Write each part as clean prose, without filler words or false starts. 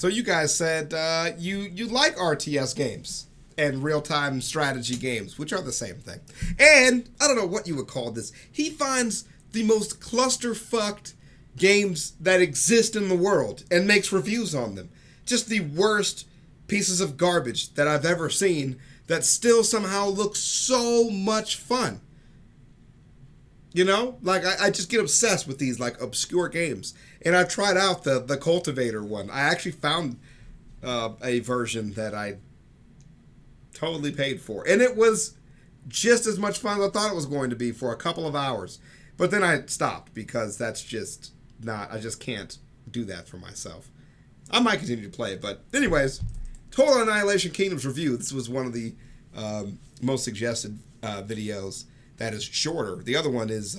So you guys said you like RTS games and real-time strategy games, which are the same thing. And I don't know what you would call this. He finds the most cluster-fucked games that exist in the world and makes reviews on them. Just the worst pieces of garbage that I've ever seen that still somehow look so much fun. You know? Like, I just get obsessed with these, like, obscure games. And I've tried out the Cultivator one. I actually found a version that I totally paid for. And it was just as much fun as I thought it was going to be for a couple of hours. But then I stopped because that's just not, I just can't do that for myself. I might continue to play it, but anyways, Total Annihilation Kingdoms review. This was one of the most suggested videos that is shorter. The other one is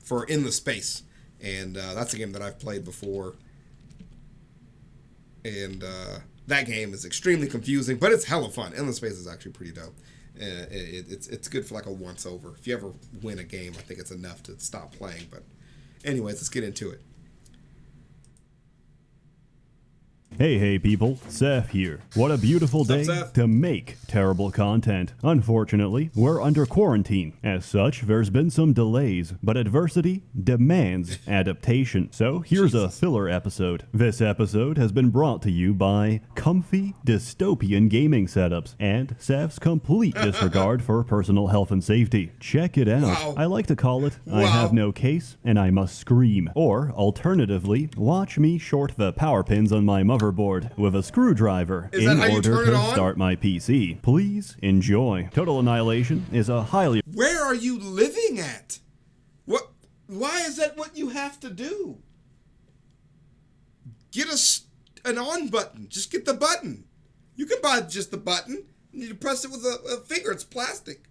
for In the Space, and that's a game that I've played before. And that game is extremely confusing, but it's hella fun. In the Space is actually pretty dope. It's good for like a once over. If you ever win a game, I think it's enough to stop playing. But anyways, let's get into it. Hey people, Seth here. What a beautiful day to make terrible content. Unfortunately, we're under quarantine. As such, there's been some delays, but adversity demands adaptation. So here's a filler episode. This episode has been brought to you by comfy dystopian gaming setups and Seth's complete disregard for personal health and safety. Check it out. Wow. I like to call it, I have no case and I must scream. Or alternatively, watch me short the power pins on my motherboard with a screwdriver in order to start my PC. Please enjoy. Total Annihilation is a highly... Where are you living at? What? Why is that what you have to do? Get an on button. Just get the button. You can buy just the button. You press it with a finger. It's plastic.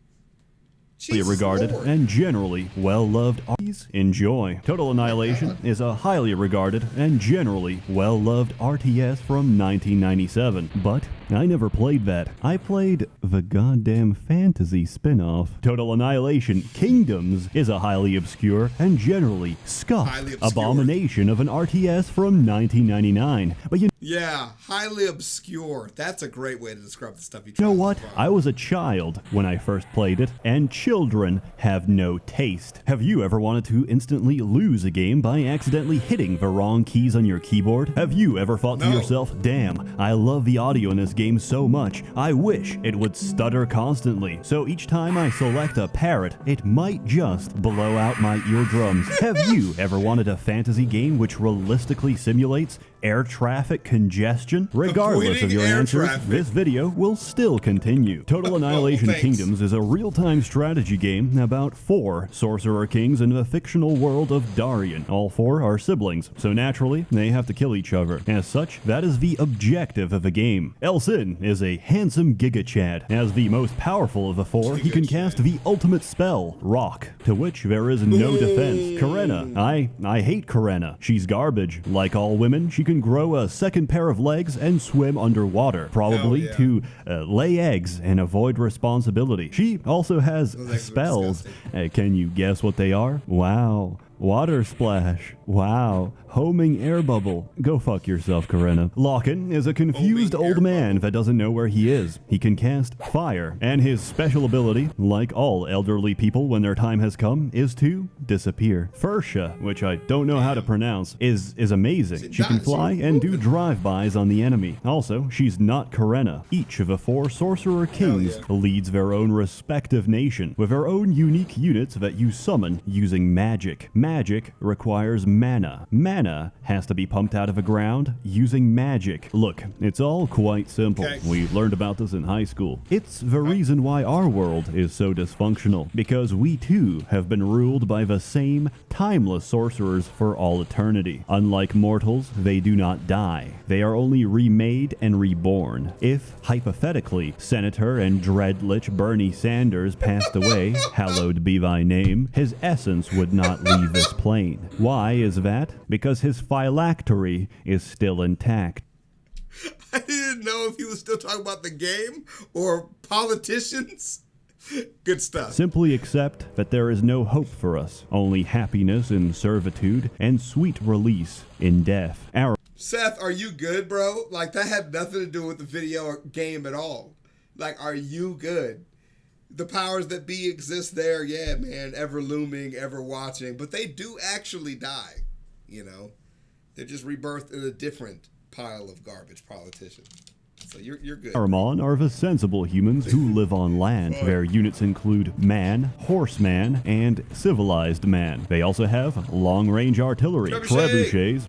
regarded Lord. and generally well-loved. Please enjoy. Total Annihilation is a highly regarded and generally well-loved RTS from 1997, but I never played that. I played the goddamn fantasy spin-off. Total Annihilation Kingdoms is a highly obscure and generally scuffed abomination of an RTS from 1999. But yeah, highly obscure. That's a great way to describe the stuff you know what? I was a child when I first played it, and children have no taste. Have you ever wanted to instantly lose a game by accidentally hitting the wrong keys on your keyboard? Have you ever thought to yourself, damn, I love the audio in this game so much, I wish it would stutter constantly, so each time I select a parrot, it might just blow out my eardrums. Have you ever wanted a fantasy game which realistically simulates air traffic congestion? Regardless of your answers, this video will still continue. Total Annihilation Kingdoms is a real-time strategy game about 4 sorcerer kings in the fictional world of Darien. All 4 are siblings, so naturally, they have to kill each other. As such, that is the objective of the game. Elsin is a handsome Giga Chad. As the most powerful of the 4, he can cast the ultimate spell, Rock, to which there is no defense. Karena. I hate Karena. She's garbage. Like all women, she can grow a second pair of legs and swim underwater, probably to lay eggs and avoid responsibility. She also has spells. Can you guess what they are? Wow. Water splash. Wow. Homing air bubble. Go fuck yourself, Karena. Lockin is a confused old man that doesn't know where he is. He can cast fire, and his special ability, like all elderly people when their time has come, is to disappear. Fursha, which I don't know how to pronounce, is amazing. She can fly and do drive-bys on the enemy. Also, she's not Karena. Each of the 4 sorcerer kings leads their own respective nation, with their own unique units that you summon using magic. Magic requires mana. Mana has to be pumped out of the ground using magic. Look, it's all quite simple. We learned about this in high school. It's the reason why our world is so dysfunctional, because we too have been ruled by the same timeless sorcerers for all eternity. Unlike mortals, they do not die. They are only remade and reborn. If, hypothetically, Senator and Dreadlich Bernie Sanders passed away, hallowed be thy name, his essence would not leave this plane. Why is that? Because his phylactery is still intact. I didn't know if he was still talking about the game or politicians. Good stuff. Simply accept that there is no hope for us, only happiness in servitude and sweet release in death. Seth, are you good, bro? Like, that had nothing to do with the video game at all. Like, are you good? The powers that be exist there, yeah, man, ever looming, ever watching, but they do actually die, you know? They're just rebirthed in a different pile of garbage politicians. So you're good. Saruman are the sensible humans who live on land. Their units include man, horseman, and civilized man. They also have long-range artillery, trebuchets,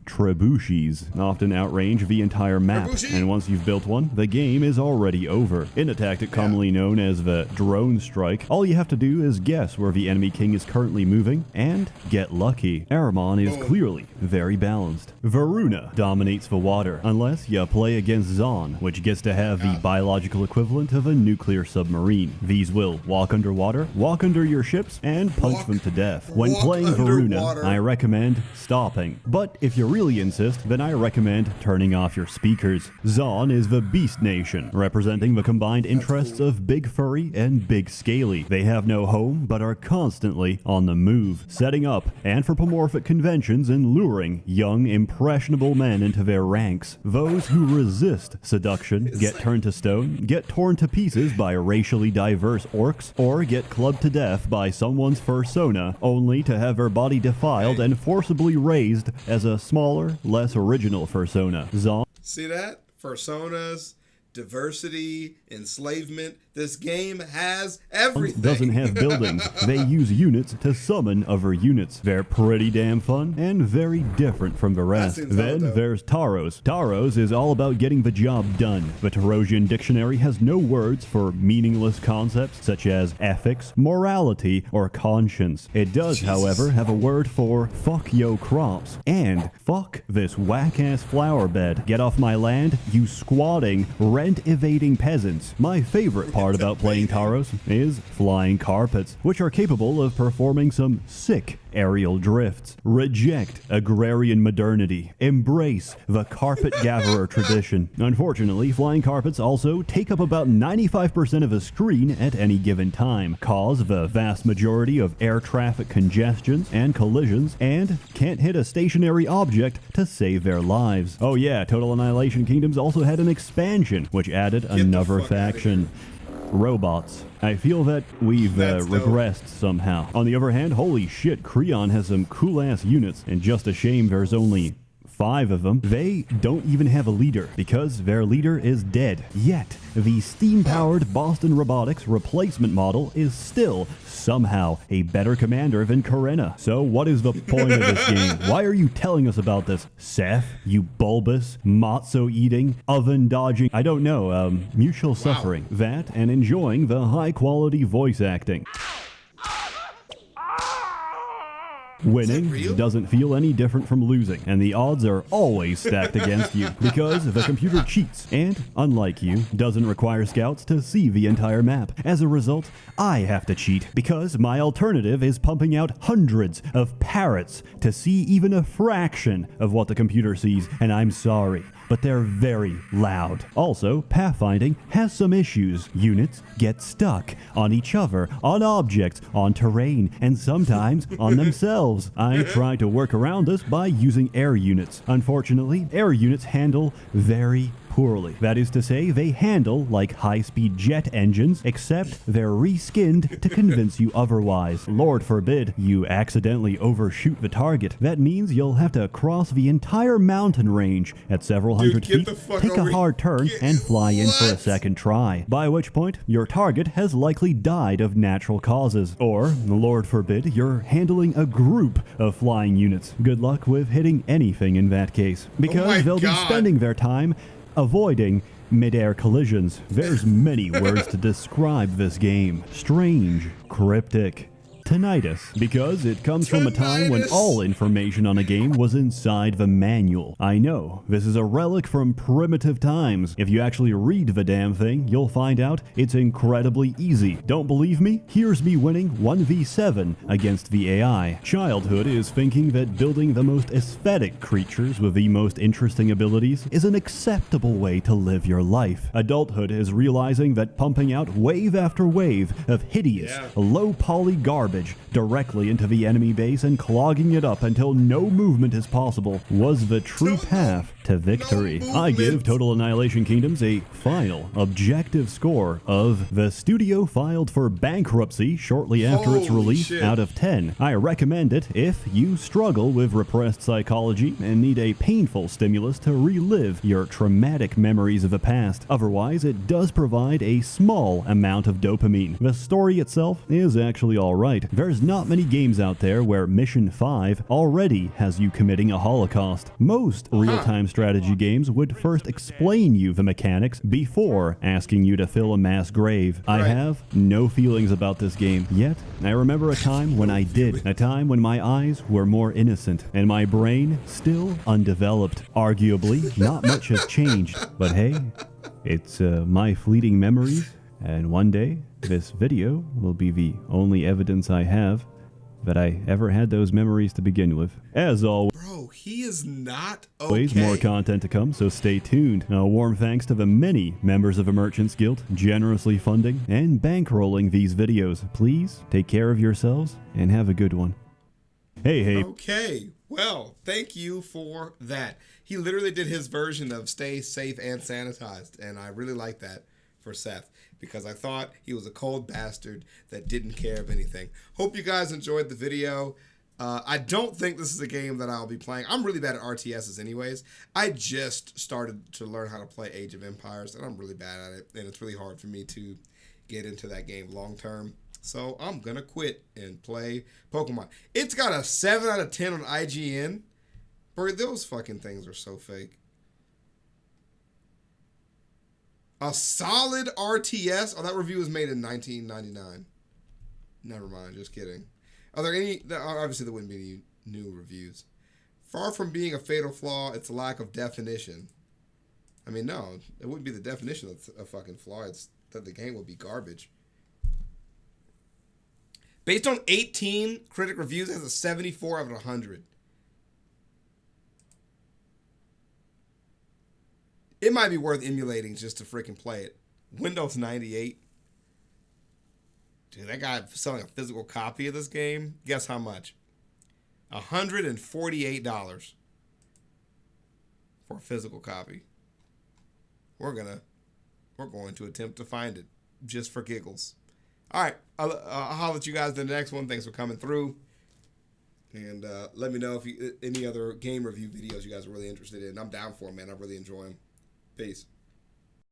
often outrange the entire map. And once you've built one, the game is already over. In a tactic commonly known as the drone strike, all you have to do is guess where the enemy king is currently moving and get lucky. Ahriman is clearly very balanced. Varuna dominates the water, unless you play against Zon, which gets to have the biological equivalent of a nuclear submarine. These will walk underwater, walk under your ships, and punch them to death. When playing Varuna, I recommend stopping. But if you really insist, then I recommend turning off your speakers. Zon is the Beast Nation, representing the combined interests of Big Furry and Big Scaly. They have no home, but are constantly on the move, setting up anthropomorphic conventions and luring young, impressionable men into their ranks. Those who resist seduction get turned to stone, get torn to pieces by racially diverse orcs, or get clubbed to death by someone's fursona, only to have their body defiled and forcibly raised as a smaller, less original fursona. See that? Fursonas, diversity, enslavement. This game has everything. Doesn't have buildings. They use units to summon other units. They're pretty damn fun and very different from the rest. Then there's Taros. Taros is all about getting the job done. The Tarosian dictionary has no words for meaningless concepts such as ethics, morality, or conscience. It does, however, have a word for fuck yo crops and fuck this whack-ass flower bed. Get off my land, you squatting, rent-evading peasants. My favorite part about playing Taros is flying carpets, which are capable of performing some sick aerial drifts. Reject agrarian modernity. Embrace the carpet gatherer tradition. Unfortunately, flying carpets also take up about 95% of a screen at any given time, cause the vast majority of air traffic congestions and collisions, and can't hit a stationary object to save their lives. Oh yeah, Total Annihilation Kingdoms also had an expansion, which added another faction. Robots. I feel that we've regressed somehow. On the other hand, holy shit, Creon has some cool-ass units, and just a shame there's only 5 of them. They don't even have a leader, because their leader is dead. Yet, the steam-powered Boston Robotics replacement model is still somehow a better commander than Corinna. So what is the point of this game? Why are you telling us about this, Seth? You bulbous, matzo-eating, oven-dodging, I don't know, mutual suffering. That and enjoying the high-quality voice acting. Winning doesn't feel any different from losing, and the odds are always stacked against you, because the computer cheats, and, unlike you, doesn't require scouts to see the entire map. As a result, I have to cheat, because my alternative is pumping out hundreds of parrots to see even a fraction of what the computer sees, and I'm sorry, but they're very loud. Also, pathfinding has some issues. Units get stuck on each other, on objects, on terrain, and sometimes on themselves. I try to work around this by using air units. Unfortunately, air units handle very poorly. That is to say, they handle like high-speed jet engines, except they're reskinned to convince you otherwise. Lord forbid you accidentally overshoot the target. That means you'll have to cross the entire mountain range at several hundred feet, take a hard turn, and fly in for a second try, by which point your target has likely died of natural causes. Or, Lord forbid, you're handling a group of flying units. Good luck with hitting anything in that case, because they'll be spending their time avoiding mid-air collisions. There's many words to describe this game. Strange, cryptic, tinnitus, because it comes from a time when all information on a game was inside the manual. I know, this is a relic from primitive times. If you actually read the damn thing, you'll find out it's incredibly easy. Don't believe me? Here's me winning 1v7 against the AI. Childhood is thinking that building the most aesthetic creatures with the most interesting abilities is an acceptable way to live your life. Adulthood is realizing that pumping out wave after wave of hideous, low-poly garbage directly into the enemy base and clogging it up until no movement is possible was the true path to victory. No I give movement. Total Annihilation Kingdoms a final objective score of the studio filed for bankruptcy shortly after its Holy release shit. out of 10. I recommend it if you struggle with repressed psychology and need a painful stimulus to relive your traumatic memories of the past. Otherwise, it does provide a small amount of dopamine. The story itself is actually alright. There's not many games out there where Mission 5 already has you committing a holocaust. Most real-time strategy games would first explain you the mechanics before asking you to fill a mass grave. I have no feelings about this game, yet I remember a time when I did. A time when my eyes were more innocent and my brain still undeveloped. Arguably, not much has changed, but hey, it's my fleeting memories, and one day this video will be the only evidence I have that I ever had those memories to begin with. As always, Bro, he is not okay. more content to come, so stay tuned. A warm thanks to the many members of the Merchants Guild generously funding and bankrolling these videos. Please take care of yourselves and have a good one. Hey. Okay, well, thank you for that. He literally did his version of Stay Safe and Sanitized, and I really like that for Seth, because I thought he was a cold bastard that didn't care of anything. Hope you guys enjoyed the video. I don't think this is a game that I'll be playing. I'm really bad at RTSs anyways. I just started to learn how to play Age of Empires, and I'm really bad at it, and it's really hard for me to get into that game long term. So I'm going to quit and play Pokemon. It's got a 7 out of 10 on IGN. Bro, those fucking things are so fake. A solid RTS? Oh, that review was made in 1999. Never mind, just kidding. Are there any... Obviously, there wouldn't be any new reviews. Far from being a fatal flaw, it's a lack of definition. I mean, no, it wouldn't be the definition that's a fucking flaw. It's that the game would be garbage. Based on 18 critic reviews, it has a 74 out of 100. It might be worth emulating just to freaking play it. Windows 98. Dude, that guy selling a physical copy of this game. Guess how much? $148 for a physical copy. We're going to attempt to find it just for giggles. All right, I'll holler at you guys in the next one. Thanks for coming through. And let me know if any other game review videos you guys are really interested in. I'm down for them, man. I really enjoy them. Peace.